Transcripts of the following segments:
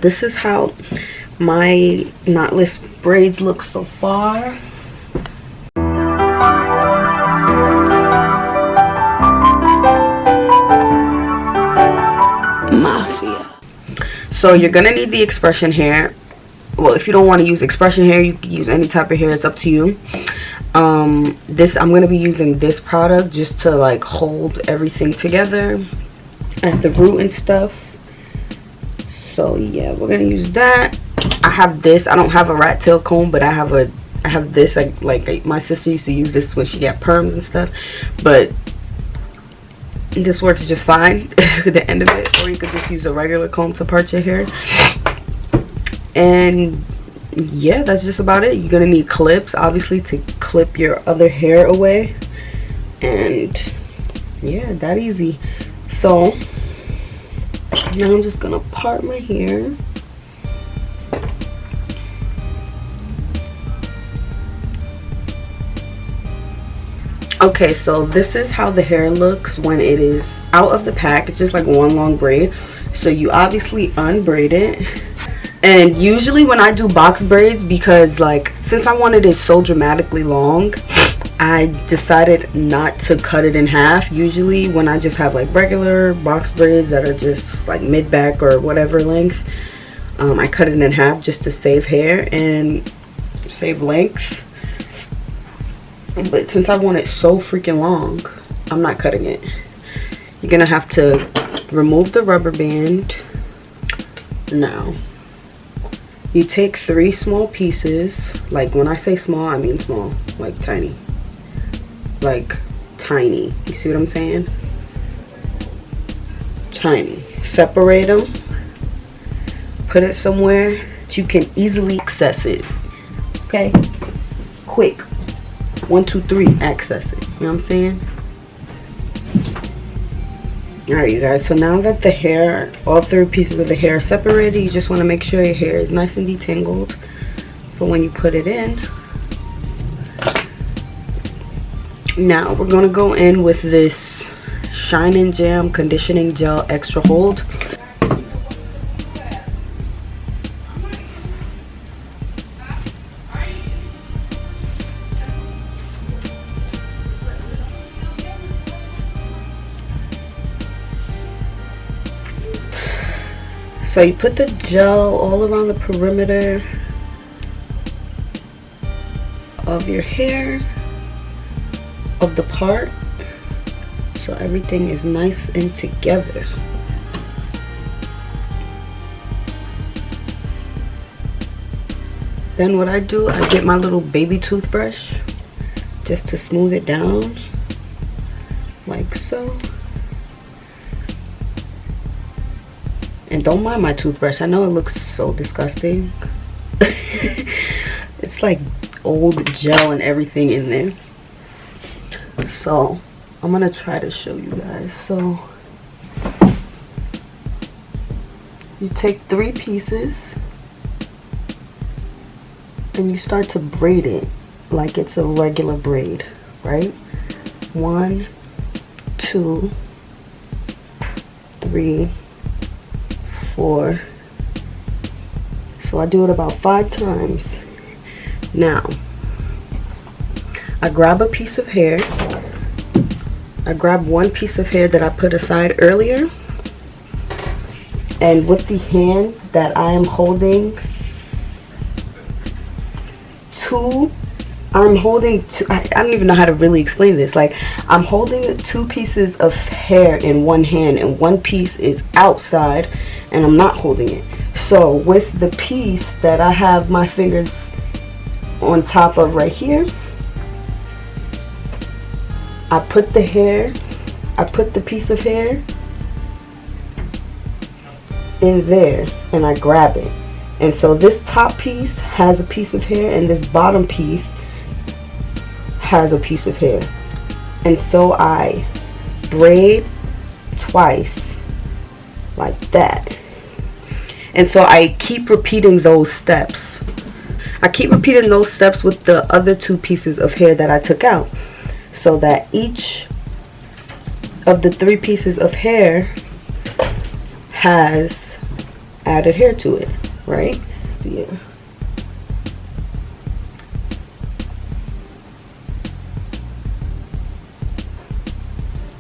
This is how my knotless braids look so far. Mafia. So you're gonna need the expression hair. Well, if you don't want to use expression hair, you can use any type of hair. It's up to you. This, I'm gonna be using this product just to like hold everything together at the root and stuff. So yeah, we're gonna use that. I have this. I don't have a rat tail comb, but I have this. Like my sister used to use this when she got perms and stuff, but this works just fine at the end of it. Or you could just use a regular comb to part your hair. And yeah, that's just about it. You're gonna need clips, obviously, to clip your other hair away. And yeah, that easy. So now I'm just gonna part my hair. Okay, so this is how the hair looks when it is out of the pack. It's just like one long braid. So you obviously unbraid it. And usually when I do box braids, because like since I wanted it so dramatically long, I decided not to cut it in half. Usually when I just have like regular box braids that are just like mid-back or whatever length, I cut it in half just to save hair and save length. But since I want it so freaking long, I'm not cutting it. You're gonna have to remove the rubber band. Now you take 3 small pieces. Like when I say small, I mean small, like tiny. Like tiny. You see what I'm saying? Tiny. Separate them. Put it somewhere that you can easily access it. Okay? Quick. 1, 2, 3, access it. You know what I'm saying? Alright, you guys, so now that the hair, all 3 pieces of the hair are separated, you just want to make sure your hair is nice and detangled for when you put it in. Now we're going to go in with this Shine and Jam Conditioning Gel Extra Hold. So you put the gel all around the perimeter of your hair, of the part, so everything is nice and together. Then what I do, I get my little baby toothbrush just to smooth it down, like so. And don't mind my toothbrush. I know it looks so disgusting. It's like old gel and everything in there. So I'm gonna try to show you guys. So you take 3 pieces and you start to braid it like it's a regular braid, right? 1, 2, 3, 4. So I do it about 5 times. Now I grab a piece of hair. I grab 1 piece of hair that I put aside earlier, and with the hand that I am holding I don't even know how to really explain this. Like, I'm holding 2 pieces of hair in one hand and 1 piece is outside and I'm not holding it. So with the piece that I have my fingers on top of right here, I put the piece of hair in there and I grab it. And so this top piece has a piece of hair and this bottom piece has a piece of hair. And so I braid twice like that. And so I keep repeating those steps. I keep repeating those steps with the other 2 pieces of hair that I took out, so that each of the 3 pieces of hair has added hair to it, right? See it.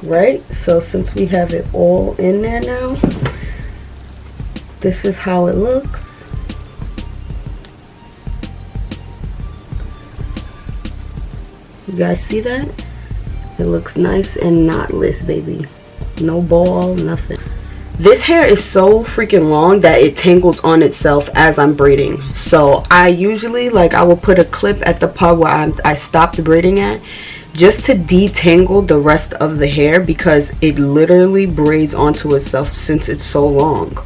Right? So since we have it all in there now, this is how it looks. You guys see that? It looks nice and knotless, baby. No ball, nothing. This hair is so freaking long that it tangles on itself as I'm braiding. So I usually, like, I will put a clip at the part where I stopped braiding at, just to detangle the rest of the hair, because it literally braids onto itself since it's so long.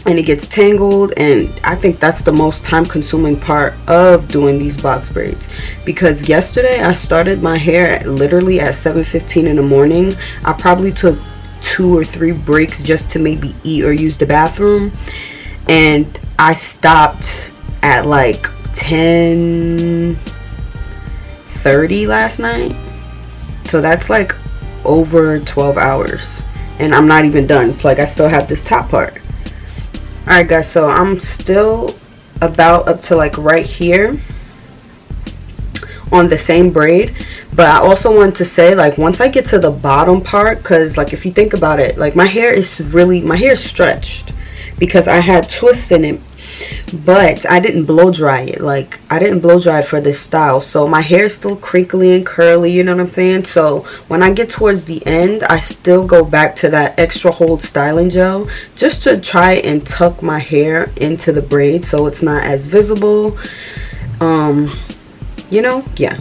And it gets tangled, and I think that's the most time consuming part of doing these box braids, because yesterday I started my hair literally at 7:15 in the morning. I probably took 2 or 3 breaks just to maybe eat or use the bathroom, and I stopped at like 10:30 last night. So that's like over 12 hours, and I'm not even done. It's like I still have this top part. Alright guys, so I'm still about up to like right here on the same braid, but I also want to say, like, once I get to the bottom part, because like if you think about it, like my hair is stretched because I had twists in it, but I didn't blow dry it. Like, I didn't blow dry it for this style, so my hair is still crinkly and curly, you know what I'm saying? So when I get towards the end, I still go back to that extra hold styling gel just to try and tuck my hair into the braid so it's not as visible. You know, yeah,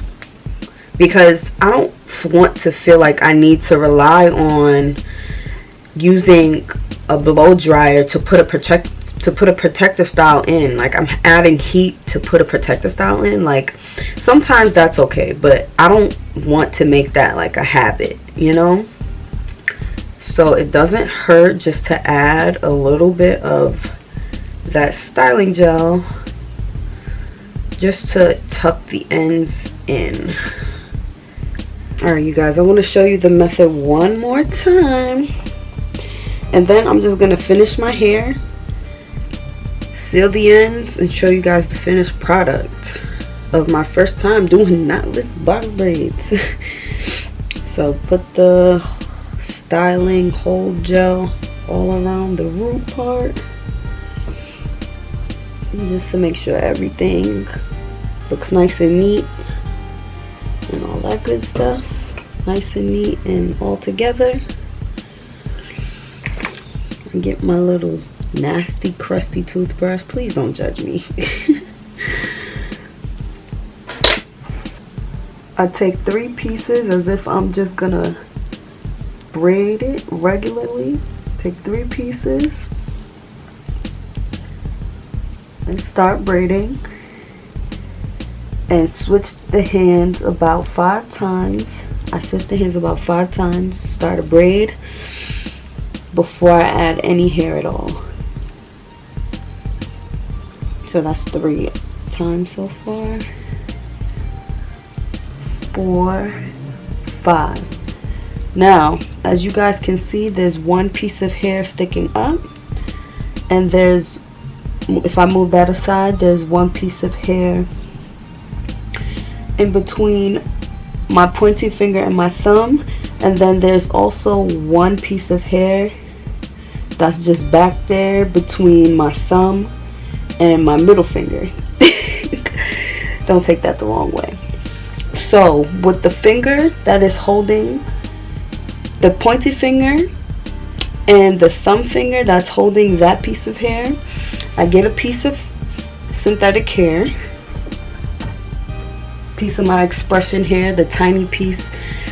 because I don't want to feel like I need to rely on using a blow dryer to put a protective style in. Like, I'm adding heat to put a protective style in. Like, sometimes that's okay, but I don't want to make that like a habit, you know? So it doesn't hurt just to add a little bit of that styling gel just to tuck the ends in. Alright, you guys, I want to show you the method one more time, and then I'm just going to finish my hair, seal the ends, and show you guys the finished product of my first time doing knotless box braids. So put the styling hold gel all around the root part, just to make sure everything looks nice and neat and all that good stuff. Nice and neat and all together. And get my little nasty crusty toothbrush. Please don't judge me. I take 3 pieces as if I'm just gonna braid it regularly. Take 3 pieces and start braiding, and switch the hands about 5 times. I switch the hands about 5 times, start a braid before I add any hair at all. So that's 3 times so far. 4, 5. Now, as you guys can see, there's 1 piece of hair sticking up, and there's, if I move that aside, there's 1 piece of hair in between my pointy finger and my thumb, and then there's also 1 piece of hair that's just back there between my thumb and my middle finger. Don't take that the wrong way. So with the finger that is holding, the pointy finger and the thumb finger that's holding that piece of hair, I get a piece of synthetic hair, piece of my expression hair, the tiny piece.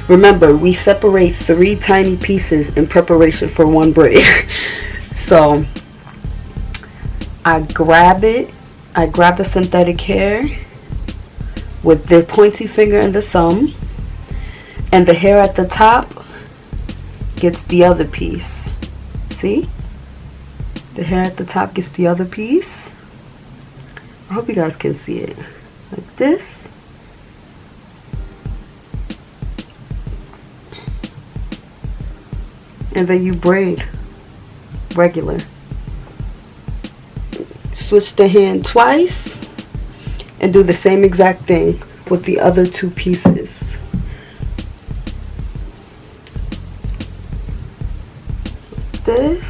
Remember, we separate 3 tiny pieces in preparation for 1 braid. So I grab it, I grab the synthetic hair with the pointy finger and the thumb, and the hair at the top gets the other piece. See? The hair at the top gets the other piece. I hope you guys can see it. Like this. And then you braid regular. switch the hand twice and do the same exact thing with the other two pieces. This.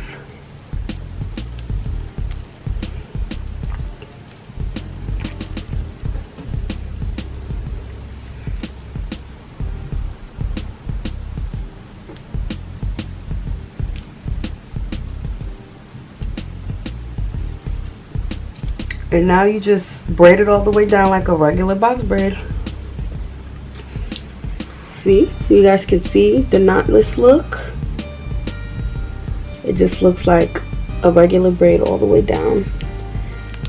And now you just braid it all the way down like a regular box braid. See, you guys can see the knotless look. It just looks like a regular braid all the way down.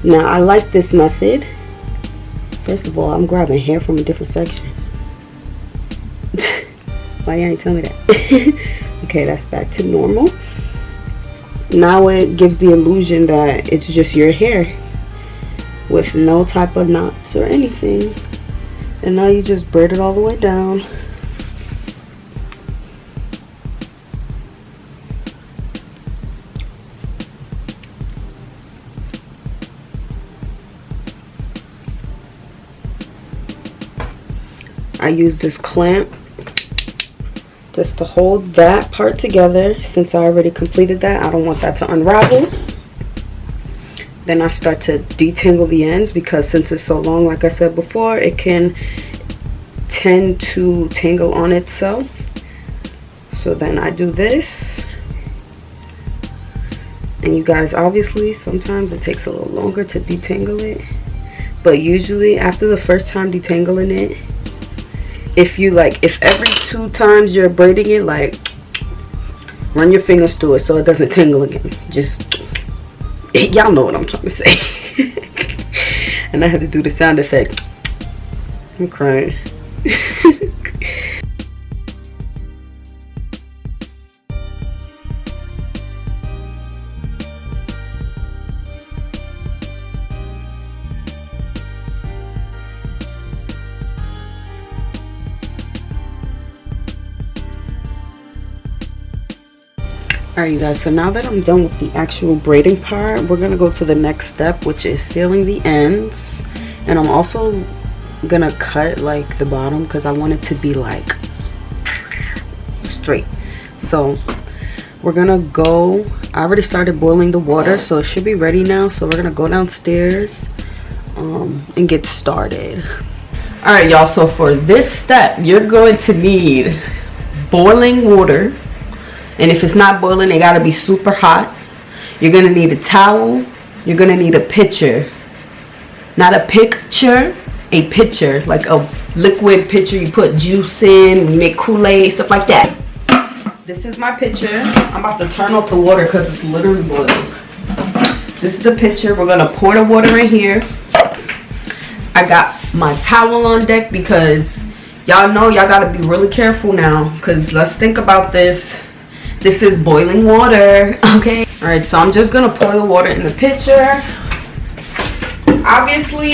Now I like this method. First of all, I'm grabbing hair from a different section. Why you ain't tell me that? Okay, that's back to normal. Now it gives the illusion that it's just your hair with no type of knots or anything. And now you just braid it all the way down. I use this clamp just to hold that part together. Since I already completed that, I don't want that to unravel. Then I start to detangle the ends, because since it's so long, like I said before, it can tend to tangle on itself. So then I do this. And you guys, obviously sometimes it takes a little longer to detangle it, but usually after the first time detangling it, if every 2 times you're braiding it, like, run your fingers through it so it doesn't tangle again. Just, y'all know what I'm trying to say. And I had to do the sound effect. I'm crying. Alright you guys, so now that I'm done with the actual braiding part, we're gonna go to the next step, which is sealing the ends. And I'm also gonna cut like the bottom because I want it to be like straight. So we're gonna go, I already started boiling the water, so it should be ready now. So we're gonna go downstairs and get started. Alright y'all, so for this step you're going to need boiling water. And if it's not boiling, it gotta be super hot. You're gonna need a towel. You're gonna need a pitcher. Not a picture, a pitcher. Like a liquid pitcher you put juice in, you make Kool-Aid, stuff like that. This is my pitcher. I'm about to turn off the water because it's literally boiling. This is the pitcher. We're gonna pour the water in here. I got my towel on deck because y'all know y'all gotta be really careful now, because let's think about this. This is boiling water, okay? All right, so I'm just gonna pour the water in the pitcher. Obviously,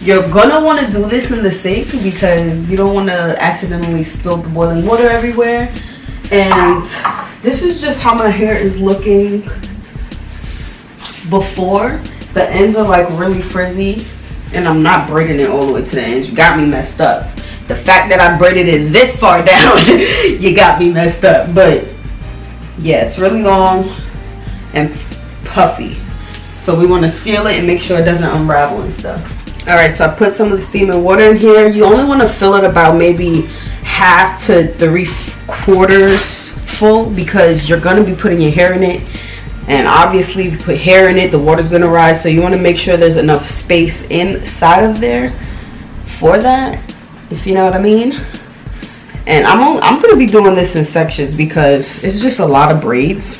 you're gonna wanna do this in the sink because you don't wanna accidentally spill the boiling water everywhere. And this is just how my hair is looking before. The ends are like really frizzy, and I'm not braiding it all the way to the ends. You got me messed up. The fact that I braided it this far down, you got me messed up. But yeah, it's really long and puffy, so we want to seal it and make sure it doesn't unravel and stuff. All right, so I put some of the steaming water in here. You only want to fill it about maybe half to 3/4 full, because you're going to be putting your hair in it, and obviously if you put hair in it, the water's going to rise, so you want to make sure there's enough space inside of there for that, if you know what I mean. And I'm going to be doing this in sections because it's just a lot of braids.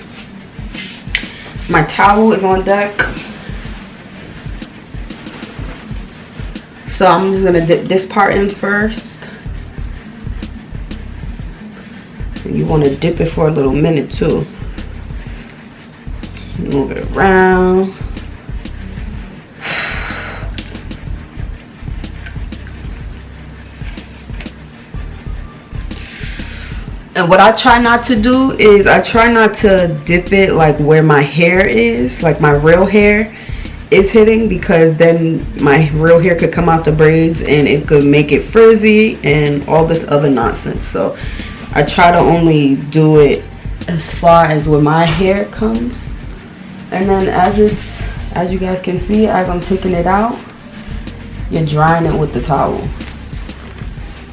My towel is on deck. So I'm just going to dip this part in first. And you want to dip it for a little minute too. Move it around. And what I try not to do is I try not to dip it like where my hair is, like my real hair. is hitting, because then my real hair could come out the braids and it could make it frizzy and all this other nonsense. So I try to only do it as far as where my hair comes, and then as you guys can see, as I'm taking it out, you're drying it with the towel.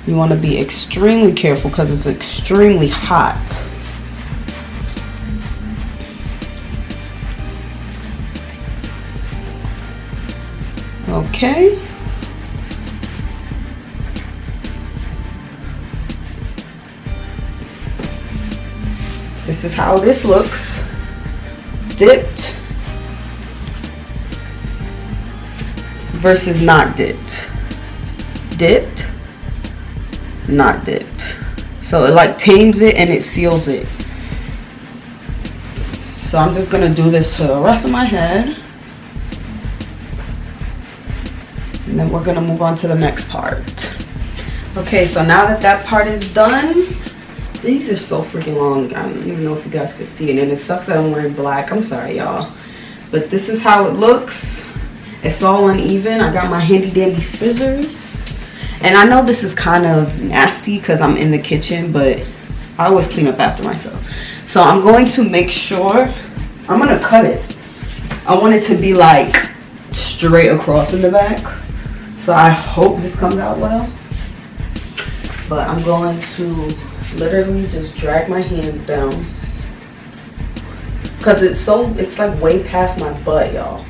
You want to be extremely careful because it's extremely hot. Okay. This is how this looks. Dipped versus not dipped. Dipped, not dipped. So it like tames it and it seals it. So I'm just gonna do this to the rest of my head, and then we're gonna move on to the next part. Okay, so now that that part is done, these are so freaking long. I don't even know if you guys could see it, and it sucks that I'm wearing black. I'm sorry, y'all, but this is how it looks. It's all uneven. I got my handy dandy scissors, and I know this is kind of nasty because I'm in the kitchen, but I always clean up after myself. So I'm going to make sure, I'm gonna cut it. I want it to be like straight across in the back, so I hope this comes out well. But I'm going to literally just drag my hands down because it's like way past my butt, y'all.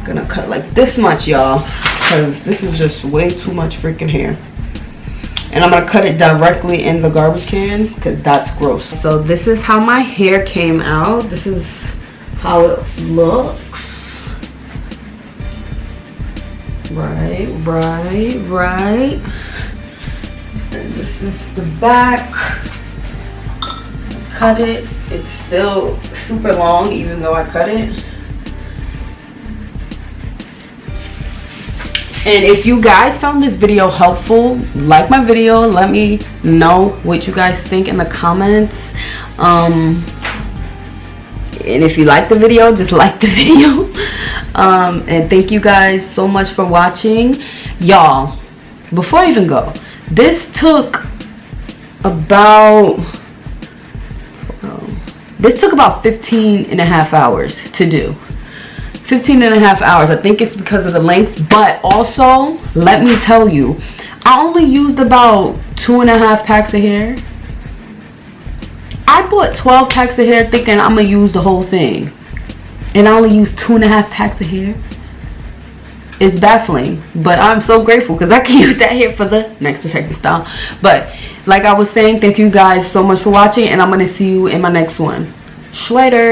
Gonna cut like this much, y'all, because this is just way too much freaking hair. And I'm gonna cut it directly in the garbage can because that's gross. So this is how my hair came out. This is how it looks. Right. And this is the back. Cut it. It's still super long even though I cut it. And if you guys found this video helpful, like my video, let me know what you guys think in the comments. And if you like the video, just like the video. And thank you guys so much for watching. Y'all, before I even go, this took about 15 and a half hours to do. 15 and a half hours. I think it's because of the length, but also let me tell you, I only used about 2.5 packs of hair. I bought 12 packs of hair thinking I'm gonna use the whole thing, and I only used 2.5 packs of hair. It's baffling, but I'm so grateful because I can use that hair for the next protective style. But like I was saying, thank you guys so much for watching, and I'm gonna see you in my next one. Schwader.